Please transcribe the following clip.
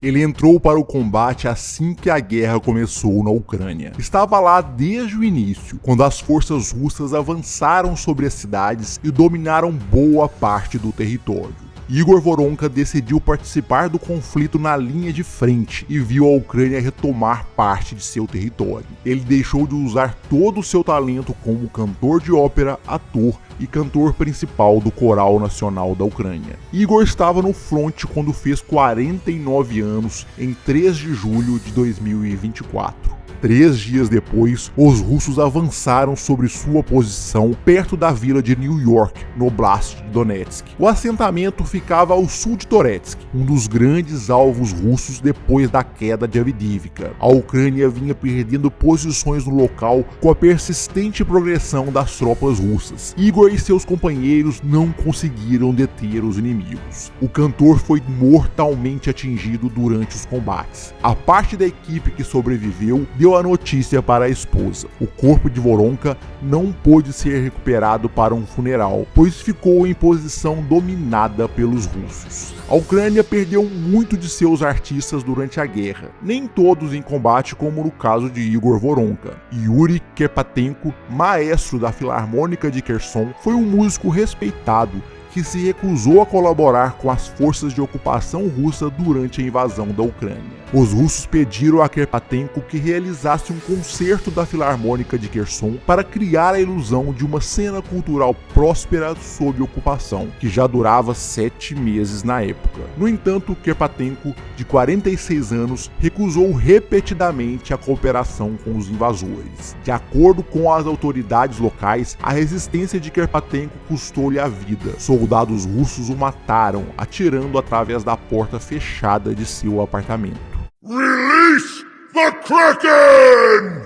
Ele entrou para o combate assim que a guerra começou na Ucrânia. Estava lá desde o início, quando as forças russas avançaram sobre as cidades e dominaram boa parte do território. Igor Voronka decidiu participar do conflito na linha de frente e viu a Ucrânia retomar parte de seu território. Ele deixou de usar todo o seu talento como cantor de ópera, ator e cantor principal do Coral Nacional da Ucrânia. Igor estava no fronte quando fez 49 anos em 3 de julho de 2024. 3 dias depois, os russos avançaram sobre sua posição perto da vila de New York, no Oblast de Donetsk. O assentamento ficava ao sul de Toretsk, um dos grandes alvos russos depois da queda de Avdiivka. A Ucrânia vinha perdendo posições no local com a persistente progressão das tropas russas. Igor e seus companheiros não conseguiram deter os inimigos. O cantor foi mortalmente atingido durante os combates. A parte da equipe que sobreviveu deu a notícia para a esposa. O corpo de Voronka não pôde ser recuperado para um funeral, pois ficou em posição dominada pelos russos. A Ucrânia perdeu muito de seus artistas durante a guerra, nem todos em combate como no caso de Igor Voronka. Yuri Kerpatenko, maestro da Filarmônica de Kherson, foi um músico respeitado que se recusou a colaborar com as forças de ocupação russa durante a invasão da Ucrânia. Os russos pediram a Kerpatenko que realizasse um concerto da Filarmônica de Kherson para criar a ilusão de uma cena cultural próspera sob ocupação, que já durava 7 meses na época. No entanto, Kerpatenko, de 46 anos, recusou repetidamente a cooperação com os invasores. De acordo com as autoridades locais, a resistência de Kerpatenko custou-lhe a vida. Soldados russos o mataram, atirando através da porta fechada de seu apartamento. Release the Kraken!